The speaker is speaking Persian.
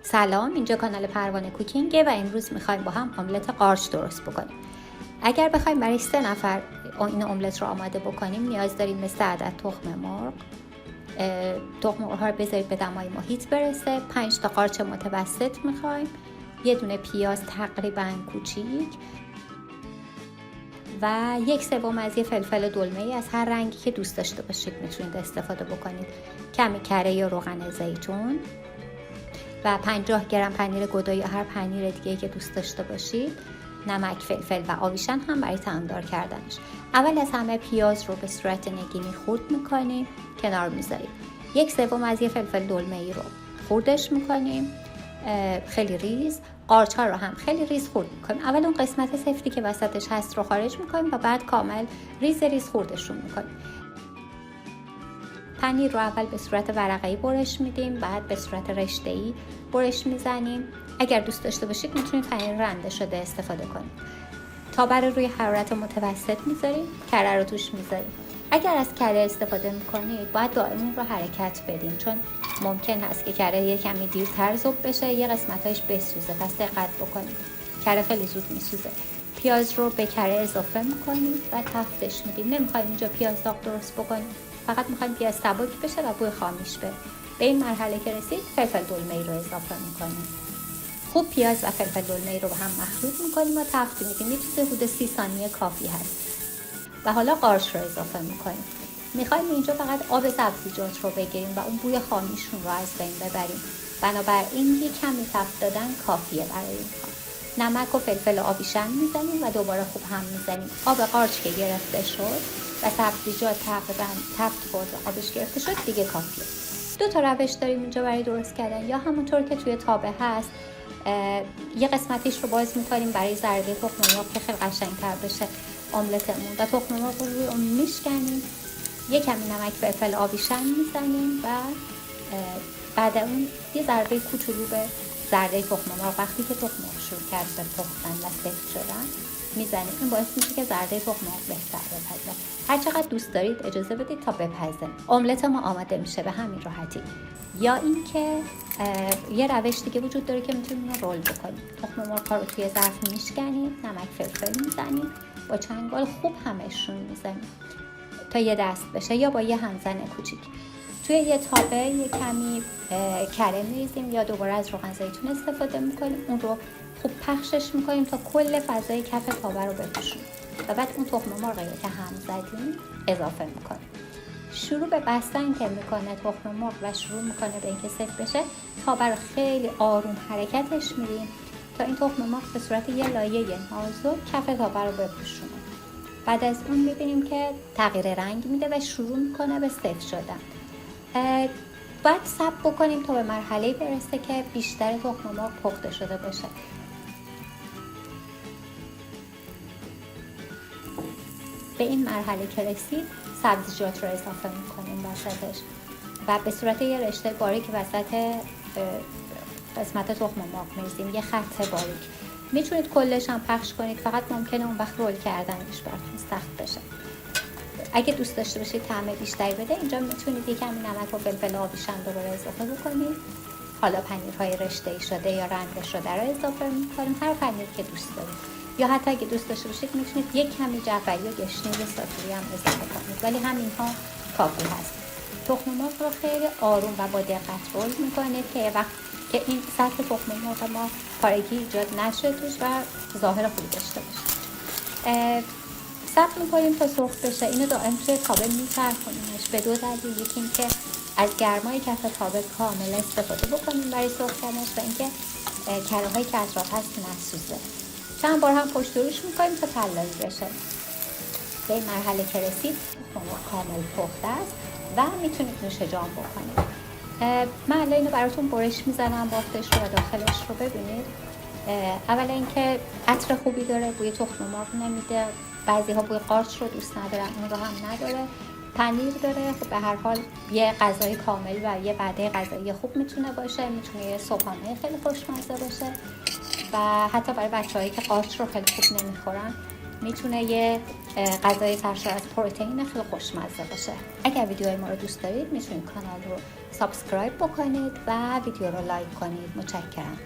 سلام، اینجا کانال پروانه کوکینگه و امروز میخوایم با هم املت قارچ درست بکنیم. اگر بخوایم برای 3 نفر این املت رو آماده بکنیم نیاز داریم به 3 عدد تخم مرغ. تخم مرغ ها رو بذارید به دمای محیط برسه. 5 تا قارچ متوسط میخوایم، یه دونه پیاز تقریبا کوچیک و 1/3 از یه فلفل دلمه‌ای از هر رنگی که دوست داشته باشید میتونید استفاده بکنید. کمی کره یا روغن زیتون و 50 گرم پنیر گودا یا هر پنیر دیگه که دوست داشته باشید. نمک، فلفل و آویشن هم برای طعمدار کردنش. اول از همه پیاز رو به صورت نگینی خورد میکنیم، کنار میذاریم. 1/3 از یه فلفل دلمه‌ای رو خوردش میکنیم، خیلی ریز. قارچ ها رو هم خیلی ریز خورد میکنیم. اول اون قسمت سفتی که وسطش هست رو خارج میکنیم و بعد کامل ریز خوردشون میکنیم. پنیر رو اول به صورت ورقه‌ای برش میدیم، بعد به صورت رشته‌ای برش میزنیم. اگر دوست داشته باشید میتونید پنیر رنده شده استفاده کنید. تابه رو روی حرارت متوسط میذاریم، کره رو توش میذاریم. اگر از کره استفاده میکنید باید دائم اون رو حرکت بدیم، چون ممکن هست که کره یه کمی دیرتر ذوب بشه، یه قسمتاش بسوزه، پس دقت بکنید. کره خیلی زود میسوزه. پیاز رو به کره اضافه میکنیم و تفتش میدیم. نمیخوایم اینجا پیاز داغ درست بکنیم، فقط میخوایم پیاز سبک بشه و بوی خامیش بره. به این مرحله که رسید فلفل دلمه‌ای رو اضافه میکنیم. خوب پیاز و فلفل دلمه‌ای رو با هم مخلوط میکنیم و تفت میدیم. یه چیز حدود 30 ثانیه کافی هست. و حالا قارچ رو اضافه میکنیم. میخوایم اینجا فقط آب سبزیجات رو بگیریم و اون بوی خامیشون رو از بین ببریم. بنابراین یه کمی تفت دادن کافیه برای این کار. نمک و فلفل آویشن میزنیم و دوباره خوب هم میزنیم. آب قارچ که گرفته شد و سبزیجات تقریبا تفت خورد و آبش گرفته شد دیگه کافیه. 2 تا روش داریم اینجا برای درست کردن. یا همونطور که توی تابه هست یه قسمتیش رو باز میکنیم برای زرده تخم مرغ که خیلی قشنگ‌تر بشه املتمون، و تخم مرغ رو روی اون میشکنیم، یه کمی نمک فلفل آویشن میزنیم و بعد اون یه ضربه کوچولو به زرده تخم مرغ وقتی که تخم مرغ شروع کرد به پختن و سفت شدن میزنیم. این باعث میشه که زرده تخم مرغ بهتر بپزه. هر چقدر دوست دارید اجازه بدید تا بپزه. املت ما آماده میشه به همین راحتی. یا اینکه یه روش دیگه وجود داره که میتونیم اینو رول بکنیم. تخم مرغ رو توی ظرف میشکنیم، نمک فلفل میزنیم، با چنگال خوب همشون میزنیم تا یه دست بشه، یا با یه همزن کوچیک. توی یه تابه یه کمی کره میریزیم یا دوباره از روغن زیتون استفاده میکنیم. اون رو خوب پخشش میکنیم تا کل فضای کف تابه رو بپوشونیم و بعد اون تخم مرغی که هم زدیم اضافه میکنیم. شروع به بستن که میکنه تخم مرغ و شروع میکنه به اینکه سفت بشه، تابه رو خیلی آروم حرکتش میدیم تا این تخم مرغ به صورت یه لایه نازک کف تابه رو بپوشونه. بعد از اون میبینیم که تغییر رنگ میده و شروع میکنه به سفت شدن. باید صبر بکنیم تا به مرحله برسه که بیشتر تخم مرغ پخته شده باشه. به این مرحله که رسید سبزیجات رو اضافه میکنیم وسطش و به صورت یه رشته باریک وسط قسمت تخم مرغ میریزیم، یه خط باریک. میتونید کلش هم پخش کنید، فقط ممکنه اون وقت رول کردنش براتون سخت بشه. اگه دوست داشته باشید طعم بیشتری بده اینجا میتونید یه کمی نمک و فلفل آویشن دوباره اضافه بکنید. حالا پنیرهای رشته‌ای شده یا رنده شده رو اضافه میکنیم، هر پنیر که دوست دارید. یا حتی اگه دوست داشته باشید میتونید یک کمی جعفری و گشنیز ساتوری هم اضافه کنید، ولی همینها کافی هست. تخم مرغ رو خیلی آروم و با دقت رول میکنید که وقت که این سطح تخم مرغ ما پارگی ایجاد نشه توش و ظاهر خوبی داشته باشه. صبر میکنیم تا سرخ بشه. اینو دائم توی تابه میچرخونیمش به 2 دلیل. یکی این که از گرمای کف تابه کامل استفاده بکنیم برای سرخ کردنش و اینکه کره هایی که اطراف هست نسوزه. چند بار هم پشت روش میکنیم تا طلایی بشه. به این مرحله که رسید تخم مرغ کامل پخته است و میتونید نوش جان بکنید. من الان اینو براتون برش میزنم، بافتش رو و داخلش رو ببینید. اولا اینکه عطر خوبی داره، بوی تخم مرغ نمیده. بعضی ها بوی قارچ رو دوست ندارن، اون رو هم نداره. پنیر داره. خب به هر حال یه غذای کامل و یه وعده غذایی خوب میتونه باشه. میتونه یه صبحانه خیلی خوشمزه باشه و حتی برای بچه‌هایی که قارچ رو خیلی خوب نمیخورن میتونه یه غذای سرشار از پروتئین خیلی خوشمزه باشه. اگر ویدیوهای ما رو دوست دارید میتونید کانال رو سابسکرایب بکنید و ویدیو رو لایک کنید. متشکرم.